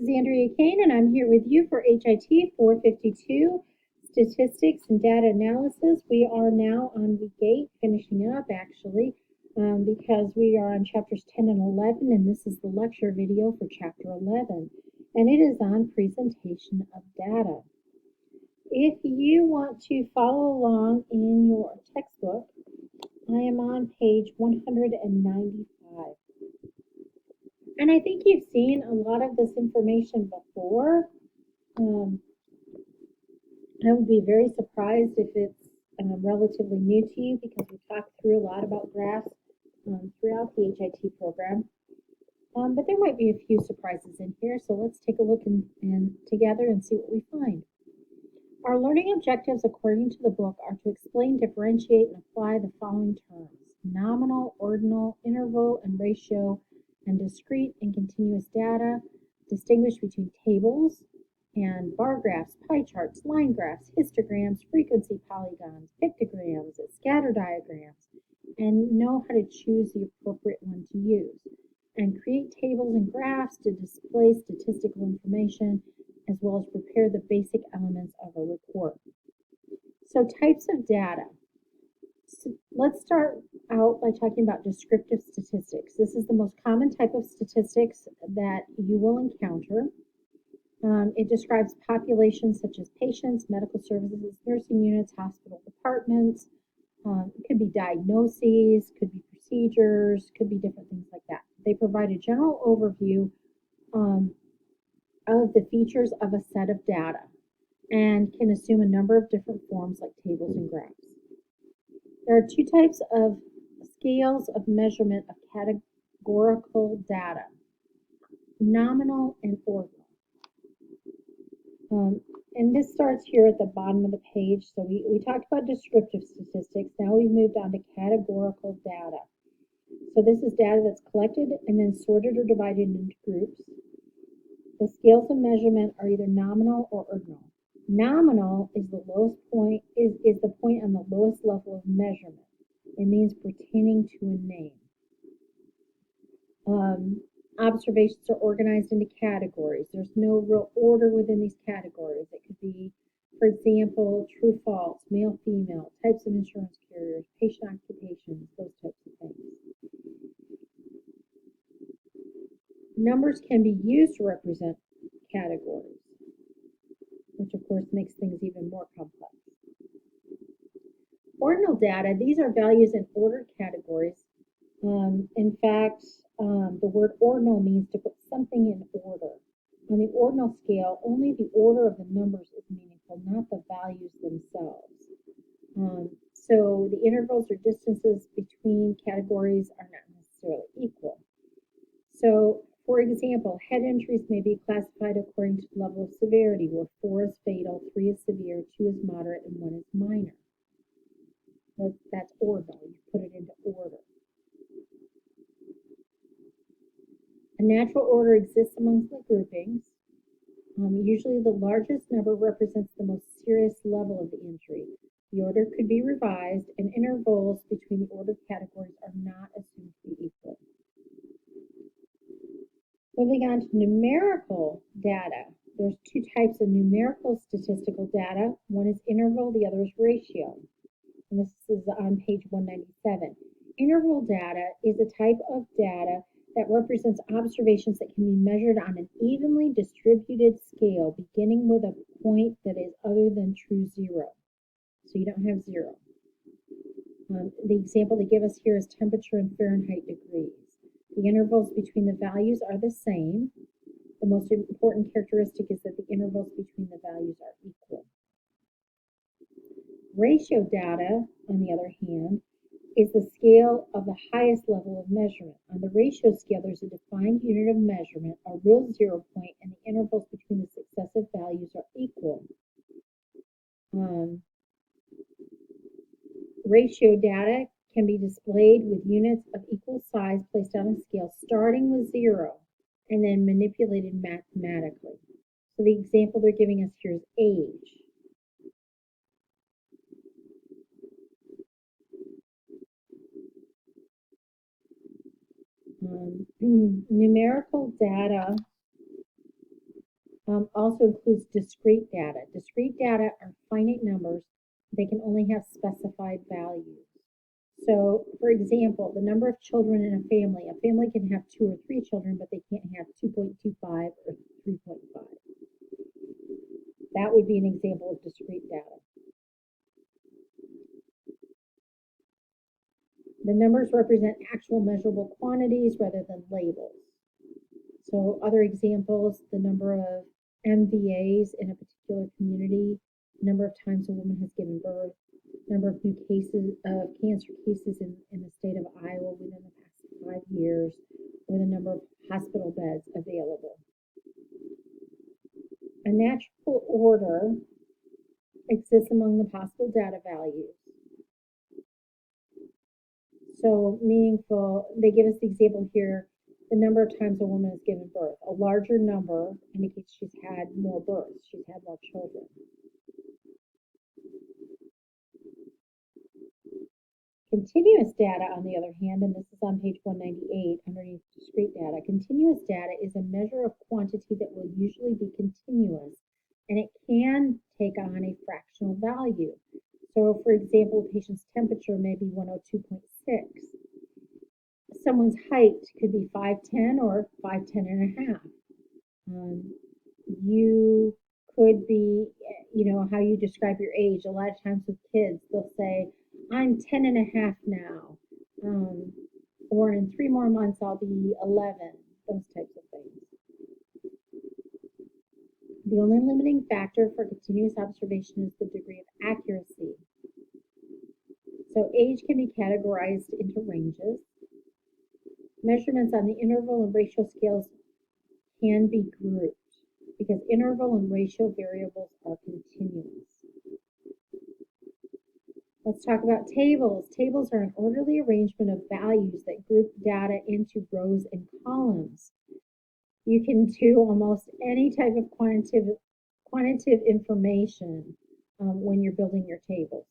is Andrea Kane, and I'm here with you for HIT 452, Statistics and Data Analysis. We are now on week 8, finishing up actually, because we are on chapters 10 and 11, and this is the lecture video for chapter 11, and it is on presentation of data. If you want to follow along in your textbook, I am on page 195. And I think you've seen a lot of this information before. I would be very surprised if it's relatively new to you, because we talked through a lot about graphs throughout the HIT program. But there might be a few surprises in here, so let's take a look together and see what we find. Our learning objectives, according to the book, are to explain, differentiate, and apply the following terms: nominal, ordinal, interval, and ratio, and discrete and continuous data, distinguish between tables and bar graphs, pie charts, line graphs, histograms, frequency polygons, pictograms, scatter diagrams, and know how to choose the appropriate one to use, and create tables and graphs to display statistical information, as well as prepare the basic elements of a report. So types of data. So let's start out by talking about descriptive statistics. This is the most common type of statistics that you will encounter. It describes populations such as patients, medical services, nursing units, hospital departments. It could be diagnoses, could be procedures, could be different things like that. They provide a general overview of the features of a set of data and can assume a number of different forms like tables and graphs. There are two types of scales of measurement of categorical data: nominal and ordinal. And this starts here at the bottom of the page. So we talked about descriptive statistics. Now we've moved on to categorical data. So this is data that's collected and then sorted or divided into groups. The scales of measurement are either nominal or ordinal. Nominal is the lowest point, is the point on the lowest level of measurement. It means pertaining to a name. Observations are organized into categories. There's no real order within these categories. It could be, for example, true, false, male, female, types of insurance carriers, patient occupations, those types of things. Numbers can be used to represent categories, which of course makes things even more complex. Ordinal data, these are values in ordered categories. In fact, the word ordinal means to put something in order. On the ordinal scale, only the order of the numbers is meaningful, not the values themselves. So the intervals or distances between categories are not necessarily equal. So, for example, head injuries may be classified according to the level of severity, where 4 is fatal, 3 is severe, 2 is moderate, and 1 is minor. That's ordinal. You put it into order. A natural order exists amongst the groupings. Usually the largest number represents the most serious level of the injury. The order could be revised, and intervals between the ordered categories are not assumed to be equal. Moving on to numerical data. There's two types of numerical statistical data. One is interval, the other is ratio. And this is on page 197. Interval data is a type of data that represents observations that can be measured on an evenly distributed scale, beginning with a point that is other than true zero. So you don't have zero. The example they give us here is temperature in Fahrenheit degrees. The intervals between the values are the same. The most important characteristic is that the intervals between the values are equal. Ratio data, on the other hand, is the scale of the highest level of measurement. On the ratio scale, there's a defined unit of measurement, a real 0 point, and the intervals between the successive values are equal. Ratio data can be displayed with units of equal size placed on a scale starting with 0 and then manipulated mathematically. So the example they're giving us here is age. Numerical data Also includes discrete data. Discrete data are finite numbers. They can only have specified values. So, for example, the number of children in a family can have 2 or 3 children, but they can't have 2.25 or 3.5. That would be an example of discrete data. The numbers represent actual measurable quantities rather than labels. So other examples, the number of MVAs in a particular community, number of times a woman has given birth, number of new cases of cancer cases in the state of Iowa within the past 5 years, or the number of hospital beds available. A natural order exists among the possible data values. So meaningful, they give us the example here, the number of times a woman has given birth. A larger number indicates she's had more births, she's had more children. Continuous data, on the other hand, and this is on page 198 underneath discrete data, continuous data is a measure of quantity that will usually be continuous, and it can take on a fractional value. So, for example, a patient's temperature may be 102.6. Someone's height could be 5'10" or 5'10 and a half. You could be, how you describe your age. A lot of times with kids, they'll say, I'm 10 and a half now. Or in 3 more months, I'll be 11. Those types of things. The only limiting factor for continuous observation is the degree of accuracy. So age can be categorized into ranges. Measurements on the interval and ratio scales can be grouped because interval and ratio variables are continuous. Let's talk about tables. Tables are an orderly arrangement of values that group data into rows and columns. You can do almost any type of quantitative information when you're building your tables.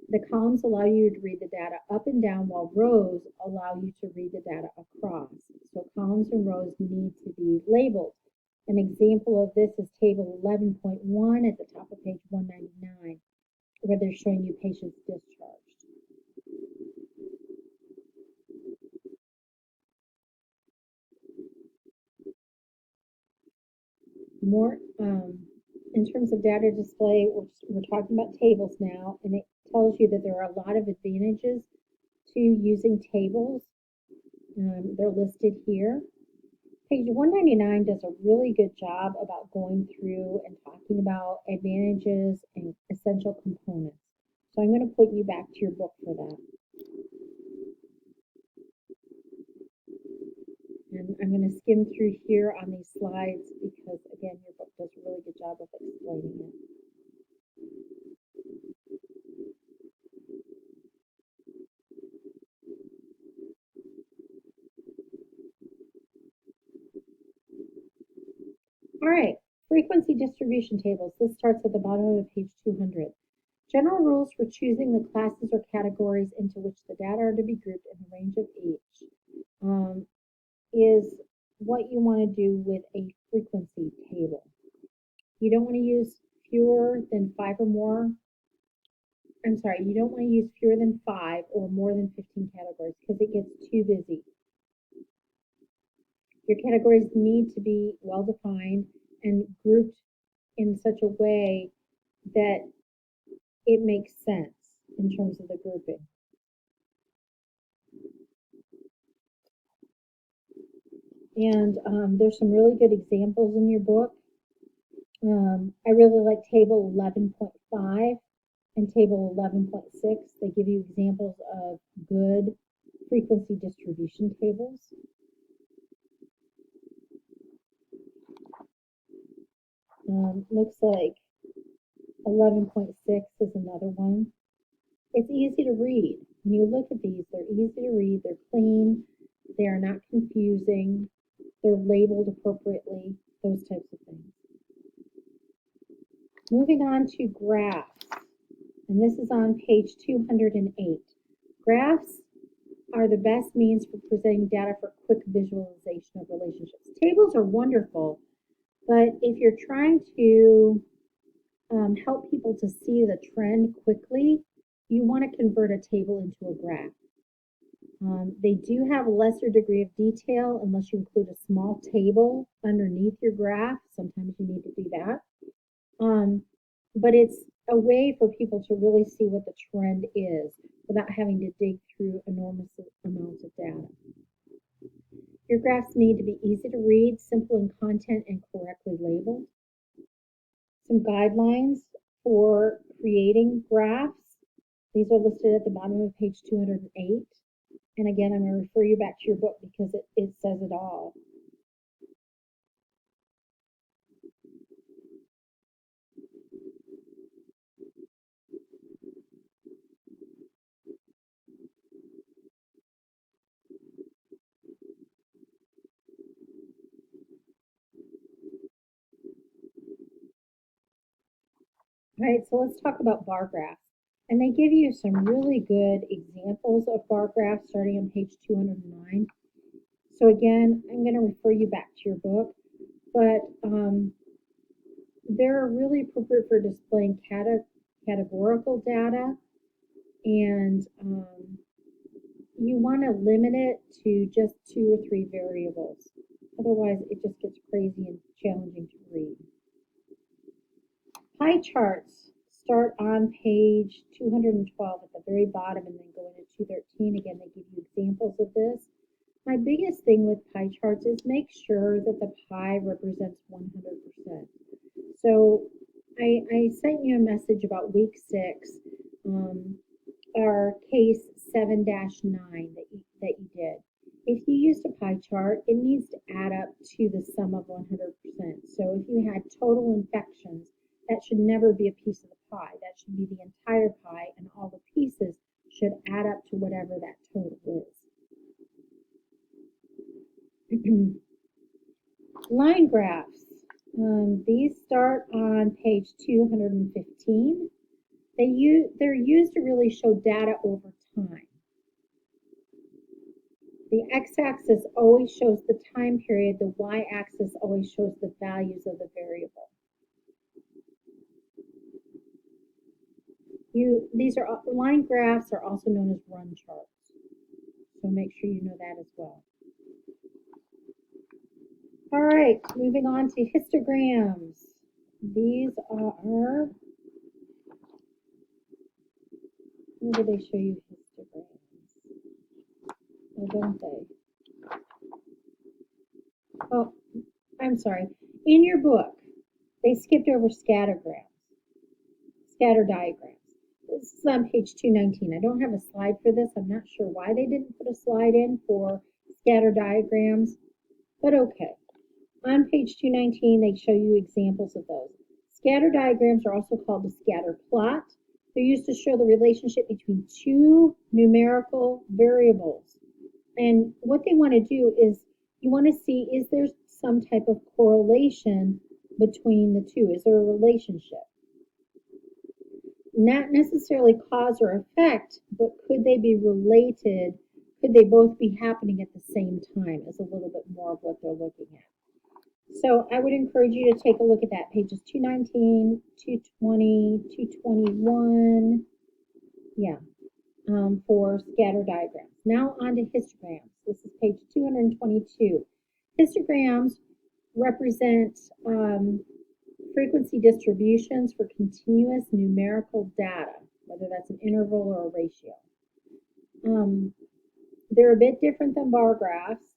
The columns allow you to read the data up and down, while rows allow you to read the data across. So columns and rows need to be labeled. An example of this is table 11.1 at the top of page 199, where they're showing you patients discharged. More in terms of data display, we're talking about tables now, and it tells you that there are a lot of advantages to using tables. They're listed here. Page 199 does a really good job about going through and talking about advantages and essential components. So I'm going to put you back to your book for that. And I'm going to skim through here on these slides because, again, your book does a really good job of explaining it. All right, frequency distribution tables. This starts at the bottom of page 200. General rules for choosing the classes or categories into which the data are to be grouped in the range of age is what you want to do with a frequency table. You don't want to use fewer than 5 or more. You don't want to use fewer than 5 or more than 15 categories because it gets too busy. Your categories need to be well defined and grouped in such a way that it makes sense in terms of the grouping. And there's some really good examples in your book. I really like table 11.5 and table 11.6. They give you examples of good frequency distribution tables. Looks like 11.6 is another one. It's easy to read. When you look at these, they're easy to read, they're clean, they are not confusing, they're labeled appropriately, those types of things. Moving on to graphs, and this is on page 208. Graphs are the best means for presenting data for quick visualization of relationships. Tables are wonderful, But if you're trying to help people to see the trend quickly, you want to convert a table into a graph. They do have a lesser degree of detail unless you include a small table underneath your graph. Sometimes you need to do that. But it's a way for people to really see what the trend is without having to dig through enormous amounts of data. Your graphs need to be easy to read, simple in content, and correctly labeled. Some guidelines for creating graphs. These are listed at the bottom of page 208. And again, I'm going to refer you back to your book because it says it all. All right, so let's talk about bar graphs. And they give you some really good examples of bar graphs starting on page 209. So again, I'm going to refer you back to your book, but they're really appropriate for displaying categorical data, and you want to limit it to just 2 or 3 variables. Otherwise, it just gets crazy and challenging to read. Pie charts start on page 212 at the very bottom and then go into 213. Again, they give you examples of this. My biggest thing with pie charts is make sure that the pie represents 100%. So I sent you a message about week 6, our case 7-9 that you did. If you used a pie chart, it needs to add up to the sum of 100%. So if you had total infections, that should never be a piece of the pie. That should be the entire pie, and all the pieces should add up to whatever that total is. Line graphs. These start on page 215. They're used to really show data over time. The x-axis always shows the time period. The y-axis always shows the values of the variable. These are line graphs are also known as run charts. So make sure you know that as well. All right, moving on to histograms. These are, where do they show you histograms? Or don't they? Oh, I'm sorry. In your book, they skipped over scatter diagrams. This is on page 219. I don't have a slide for this. I'm not sure why they didn't put a slide in for scatter diagrams, but okay. On page 219, they show you examples of those. Scatter diagrams are also called a scatter plot. They're used to show the relationship between 2 numerical variables. And what they want to do is you want to see, is there some type of correlation between the two? Is there a relationship? Not necessarily cause or effect, but could they be related? Could they both be happening at the same time is a little bit more of what they're looking at. So I would encourage you to take a look at that, pages 219, 220, 221, for scatter diagrams. Now on to histograms. This is page 222. Histograms represent frequency distributions for continuous numerical data, whether that's an interval or a ratio. They're a bit different than bar graphs.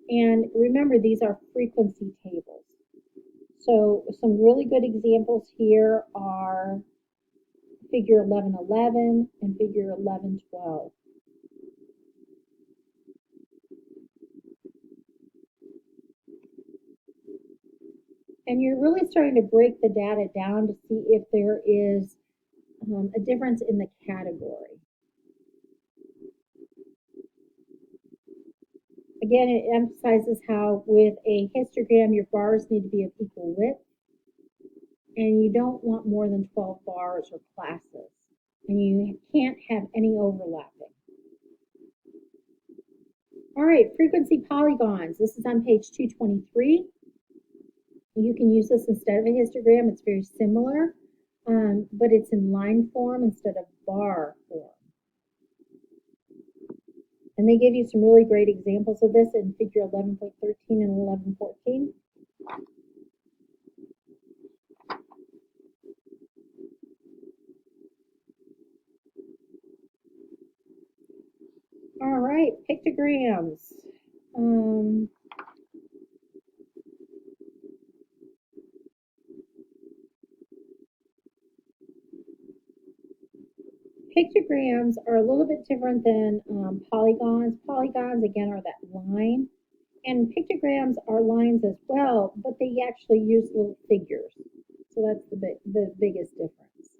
And remember, these are frequency tables. So some really good examples here are figure 1111 and figure 1112. And you're really starting to break the data down to see if there is a difference in the category. Again, it emphasizes how with a histogram, your bars need to be of equal width, and you don't want more than 12 bars or classes, and you can't have any overlapping. All right, frequency polygons. This is on page 223. You can use this instead of a histogram. It's very similar, but it's in line form instead of bar form. And they give you some really great examples of this in figure 11.13 and 11.14. All right, pictograms. Pictograms are a little bit different than polygons. Polygons, again, are that line. And pictograms are lines as well, but they actually use little figures. So that's the biggest difference.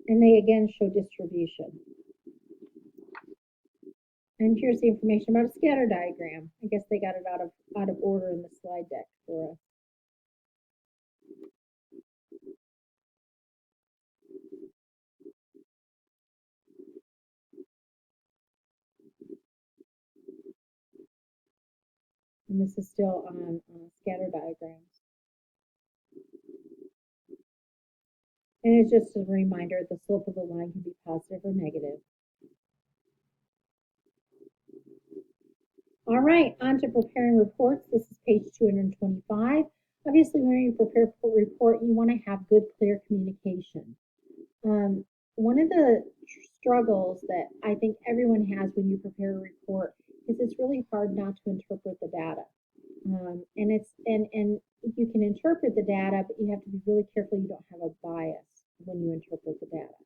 And they, again, show distribution. And here's the information about a scatter diagram. I guess they got it out of order in the slide deck for us. And this is still on scatter diagrams. And it's just a reminder, the slope of the line can be positive or negative. All right, on to preparing reports. This is page 225. Obviously, when you prepare for a report, you want to have good, clear communication. One of the struggles that I think everyone has when you prepare a report is it's really hard not to interpret the data. And you can interpret the data, but you have to be really careful you don't have a bias when you interpret the data,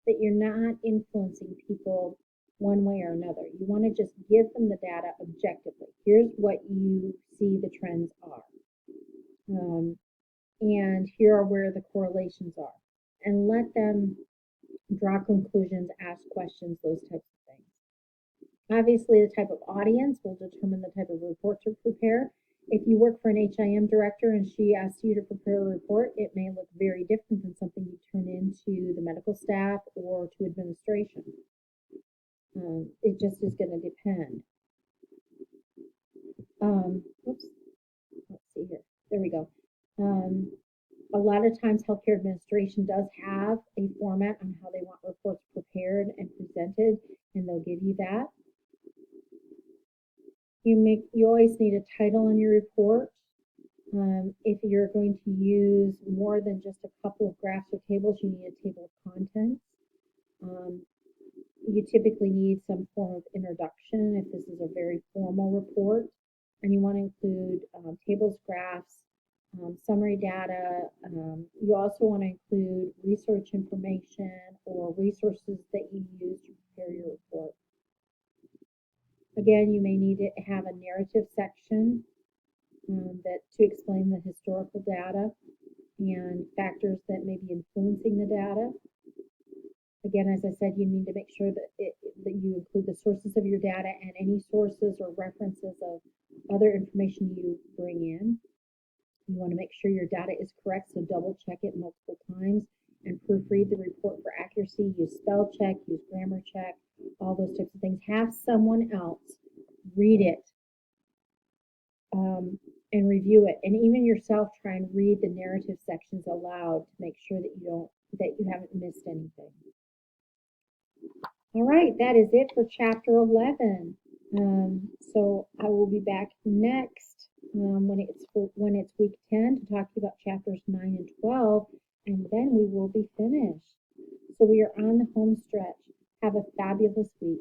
that you're not influencing people one way or another. You want to just give them the data objectively. Here's what you see the trends are. And here are where the correlations are. And let them draw conclusions, ask questions, those types of things. Obviously, the type of audience will determine the type of report to prepare. If you work for an HIM director and she asks you to prepare a report, it may look very different than something you turn into the medical staff or to administration. It just is going to depend. Oops. Let's see here. There we go. A lot of times healthcare administration does have a format on how they want reports prepared and presented, and they'll give you that. You always need a title on your report. If you're going to use more than just a couple of graphs or tables, you need a table of contents. You typically need some form of introduction if this is a very formal report, and you want to include tables, graphs, summary data. You also want to include research information or resources that you use to prepare your report. Again, you may need to have a narrative section to explain the historical data and factors that may be influencing the data. Again, as I said, you need to make sure that you include the sources of your data and any sources or references of other information you bring in. You want to make sure your data is correct, so double check it multiple times and proofread the report for accuracy. Use spell check, use grammar check, all those types of things. Have someone else read it and review it, and even yourself try and read the narrative sections aloud to make sure that you haven't missed anything. All right, that is it for chapter 11. So I will be back next when it's week 10 to talk to you about chapters 9 and 12, and then we will be finished. So we are on the home stretch. Have a fabulous week.